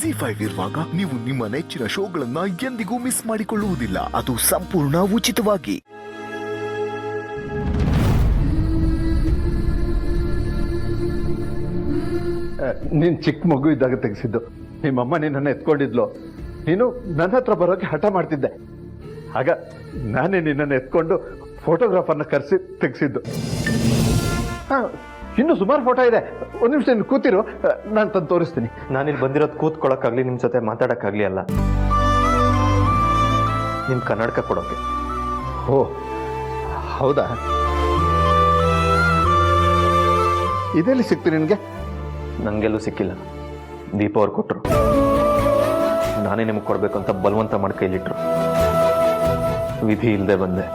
ZEE5 ಇರುವಾಗ ನೀವು ನಿಮ್ಮ ನೆಚ್ಚಿನ ಶೋಗಳನ್ನ ಎಂದಿಗೂ ಮಿಸ್ ಮಾಡಿಕೊಳ್ಳುವುದಿಲ್ಲ. ಅದು ಸಂಪೂರ್ಣ ಉಚಿತವಾಗಿ. ನೀನ್ ಚಿಕ್ಕ ಮಗು ಇದ್ದಾಗ ತೆಗೆಸಿದ್ದು. ನಿಮ್ಮಮ್ಮ ನಿನ್ನನ್ನು ಎತ್ಕೊಂಡಿದ್ಲು. ನೀನು ನನ್ನ ಹತ್ರ ಬರೋಕೆ ಹಠ ಮಾಡ್ತಿದ್ದೆ. ಆಗ ನಾನೇ ನಿನ್ನನ್ನು ಎತ್ಕೊಂಡು ಫೋಟೋಗ್ರಾಫರ್ನ ಕರೆಸಿ ತೆಗೆಸಿದ್ದು. ಇನ್ನು ಸುಮಾರು ಫೋಟೋ ಇದೆ. ಒಂದು ನಿಮಿಷ ನೀನು ಕೂತಿರು, ನಾನು ತಂದು ತೋರಿಸ್ತೀನಿ. ನಾನಿಲ್ಲಿ ಬಂದಿರೋದು ಕೂತ್ಕೊಳ್ಳೋಕ್ಕಾಗ್ಲಿ, ನಿಮ್ಮ ಜೊತೆ ಮಾತಾಡೋಕ್ಕಾಗ್ಲಿ ಅಲ್ಲ, ನಿಮ್ಮ ಕನ್ನಡಕ ಕೊಡೋಕೆ. ಓ ಹೌದಾ? ಇದೆಲ್ಲಿ ಸಿಕ್ತು ನಿನಗೆ? ನನಗೆಲ್ಲೂ ಸಿಕ್ಕಿಲ್ಲ. ದೀಪ ಅವ್ರು ಕೊಟ್ಟರು. ನಾನೇ ನಿಮಗೆ ಕೊಡಬೇಕು ಅಂತ ಬಲವಂತ ಮಾಡಿ ಕೈಲಿಟ್ರು. ವಿಧಿ ಇಲ್ಲದೆ ಬಂದೆ.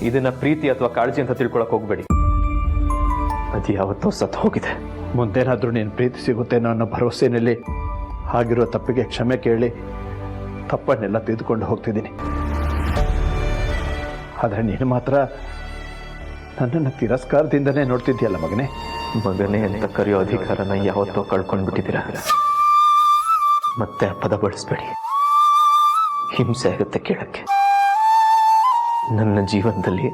ಇದನ್ನ ಪ್ರೀತಿ ಅಥವಾ ಕಾಳಜಿ ಅಂತ ತಿಳ್ಕೊಳಕ್ ಹೋಗ್ಬೇಡಿ. ಅದು ಯಾವತ್ತೋ ಸತ್ತು ಹೋಗಿದೆ. ಮುಂದೇನಾದ್ರೂ ನೀನು ಪ್ರೀತಿ ಸಿಗುತ್ತೇನೋ ಅನ್ನೋ ಭರವಸೆಯಲ್ಲಿ ಆಗಿರೋ ತಪ್ಪಿಗೆ ಕ್ಷಮೆ ಕೇಳಿ ತಪ್ಪನ್ನೆಲ್ಲ ತೆಗೆದುಕೊಂಡು ಹೋಗ್ತಿದ್ದೀನಿ. ಆದರೆ ನೀನು ಮಾತ್ರ ನನ್ನನ್ನು ತಿರಸ್ಕಾರದಿಂದನೇ ನೋಡ್ತಿದ್ದೀಯಲ್ಲ ಮಗನೇ. ಮಗನೇ ಅಂತ ಕರೆಯೋ ಅಧಿಕಾರನ ಯಾವತ್ತೋ ಕಳ್ಕೊಂಡ್ಬಿಟ್ಟಿದ್ದೀರಾ. ಮತ್ತೆ ಆ ಪದ ಬಳಸ್ಬೇಡಿ. ಹಿಂಸೆ ಆಗುತ್ತೆ ಕೇಳಕ್ಕೆ. ನನ್ನ ಜೀವನದಲ್ಲಿ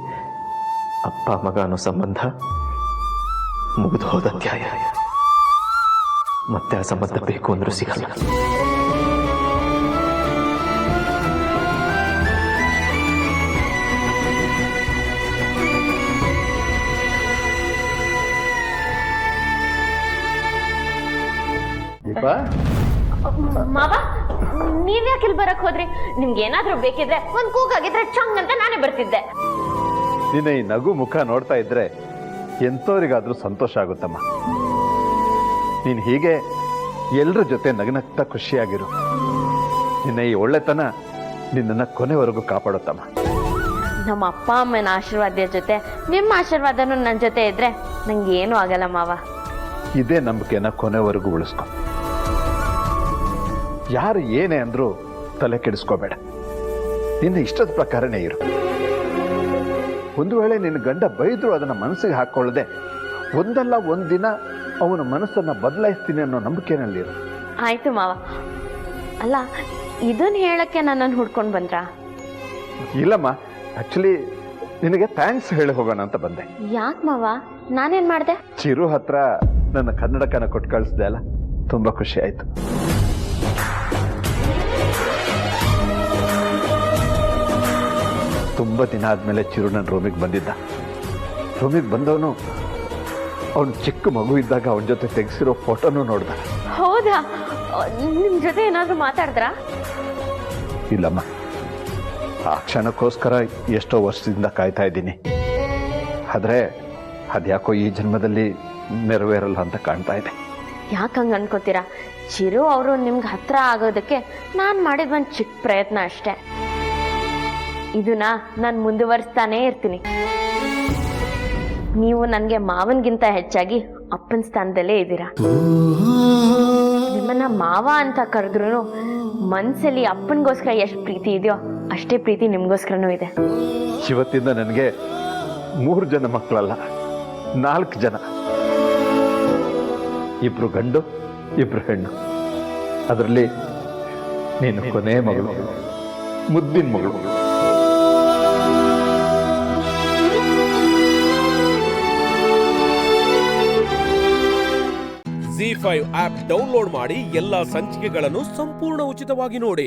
ಅಪ್ಪ ಮಗ ಅನ್ನೋ ಸಂಬಂಧ ಮುಗಿದು ಹೋದ ಅಧ್ಯಾಯ. ಮತ್ತೆ ಆ ಸಂಬಂಧ ಬೇಕು ಅಂದ್ರೂ ಸಿಗಲ್ಲ. ಮಾವ, ನೀವ್ಯಾಕೆ ಇಲ್ಲಿ ಬರಕ್ ಹೋದ್ರಿ? ನಿಮ್ಗೆ ಏನಾದ್ರೂ ಬೇಕಿದ್ರೆ ಒಂದ್ ಕೂಗಾಗಿದ್ರೆ ಚಂಗ್ ಅಂತ ನಾನೇ ಬರ್ತಿದ್ದೆ. ನಿನ್ನ ಈ ನಗು ಮುಖ ನೋಡ್ತಾ ಇದ್ರೆ ಎಂಥವ್ರಿಗಾದ್ರೂ ಸಂತೋಷ ಆಗುತ್ತಮ್ಮ. ನೀನು ಹೀಗೆ ಎಲ್ಲರ ಜೊತೆ ನಗನಗ್ತಾ ಖುಷಿಯಾಗಿರು. ನಿನ್ನ ಈ ಒಳ್ಳೆತನ ನಿನ್ನನ್ನು ಕೊನೆವರೆಗೂ ಕಾಪಾಡುತ್ತಮ್ಮ. ನಮ್ಮ ಅಪ್ಪ ಅಮ್ಮನ ಆಶೀರ್ವಾದ ಜೊತೆ ನಿಮ್ಮ ಆಶೀರ್ವಾದನೂ ನನ್ನ ಜೊತೆ ಇದ್ರೆ ನಂಗೆ ಏನೂ ಆಗಲ್ಲ ಮಾವ. ಇದೇ ನಂಬಿಕೆನ ಕೊನೆವರೆಗೂ ಉಳಿಸ್ಕೊ. ಯಾರು ಏನೇ ಅಂದ್ರೂ ತಲೆ ಕೆಡಿಸ್ಕೋಬೇಡ. ನಿನ್ನ ಇಷ್ಟದ ಪ್ರಕಾರನೇ ಇರು. ಒಂದು ವೇಳೆ ನಿನ್ನ ಗಂಡ ಬೈದ್ರು ಅದನ್ನ ಮನಸ್ಸಿಗೆ ಹಾಕೊಳ್ಳದೆ ಒಂದಲ್ಲ ಒಂದಿನ ಅವನ ಮನಸ್ಸನ್ನ ಬದಲಾಯಿಸ್ತೀನಿ ಅನ್ನೋ ನಂಬಿಕೆನಲ್ಲಿರು. ಆಯ್ತು ಮಾವ. ಅಲ್ಲ, ಇದನ್ನ ಹೇಳಕ್ಕೆ ನನ್ನನ್ನು ಹುಡ್ಕೊಂಡು ಬಂದ್ರಾ? ಇಲ್ಲಮ್ಮ, ಆಕ್ಚುಲಿ ನಿನಗೆ ಥ್ಯಾಂಕ್ಸ್ ಹೇಳಿ ಹೋಗೋಣ ಅಂತ ಬಂದೆ. ಯಾಕೆ ಮಾವ? ನಾನೇನ್ ಮಾಡ್ದೆ? ಚಿರು ಹತ್ರ ನನ್ನ ಕನ್ನಡಕನ ಕೊಟ್ಟು ಕಳಿಸ್ದೆ ಅಲ್ಲ, ತುಂಬಾ ಖುಷಿ ಆಯ್ತು. ತುಂಬ ದಿನ ಆದಮೇಲೆ ಚಿರು ನನ್ನ ರೂಮಿಗೆ ಬಂದಿದ್ದ. ರೂಮಿಗೆ ಬಂದವನು ಅವನು ಚಿಕ್ಕ ಮಗು ಇದ್ದಾಗ ಅವನ ಜೊತೆ ತೆಗೆಸಿರೋ ಫೋಟೋನು ನೋಡ್ದ. ಹೌದಾ? ನಿಮ್ ಜೊತೆ ಏನಾದ್ರು ಮಾತಾಡಿದ್ರಾ? ಇಲ್ಲಮ್ಮ, ಆ ಕ್ಷಣಕ್ಕೋಸ್ಕರ ಎಷ್ಟೋ ವರ್ಷದಿಂದ ಕಾಯ್ತಾ ಇದ್ದೀನಿ. ಆದರೆ ಅದ್ಯಾಕೋ ಈ ಜನ್ಮದಲ್ಲಿ ನೆರವೇರಲ್ಲ ಅಂತ ಕಾಣ್ತಾ ಇದೆ. ಯಾಕೆ ಹಂಗೆ ಅನ್ಕೋತೀರಾ? ಚಿರು ಅವರು ನಿಮ್ಗೆ ಹತ್ರ ಆಗೋದಕ್ಕೆ ನಾನು ಮಾಡಿದ ಒಂದು ಚಿಕ್ಕ ಪ್ರಯತ್ನ ಅಷ್ಟೇ. ಇದನ್ನ ನಾನು ಮುಂದುವರಿಸ್ತಾನೇ ಇರ್ತೀನಿ. ನೀವು ನನಗೆ ಮಾವನ್ಗಿಂತ ಹೆಚ್ಚಾಗಿ ಅಪ್ಪನ ಸ್ಥಾನದಲ್ಲೇ ಇದ್ದೀರಾ. ನಿಮ್ಮನ್ನ ಮಾವ ಅಂತ ಕರೆದ್ರು ಮನ್ಸಲ್ಲಿ ಅಪ್ಪನಿಗೋಸ್ಕರ ಎಷ್ಟು ಪ್ರೀತಿ ಇದೆಯೋ ಅಷ್ಟೇ ಪ್ರೀತಿ ನಿಮ್ಗೋಸ್ಕರನೂ ಇದೆ. ಇವತ್ತಿಂದ ನನಗೆ 3 ಜನ ಮಕ್ಕಳಲ್ಲ, 4 ಜನ. 2 ಗಂಡು, 2 ಹೆಣ್ಣು. ಅದರಲ್ಲಿ ನೀನು ಕೊನೆ ಮಗಳು, ಮುದ್ದಿನ ಮಗಳು. ZEE5 ಆಪ್ ಡೌನ್ಲೋಡ್ ಮಾಡಿ ಎಲ್ಲಾ ಸಂಚಿಕೆಗಳನ್ನು ಸಂಪೂರ್ಣ ಉಚಿತವಾಗಿ ನೋಡಿ.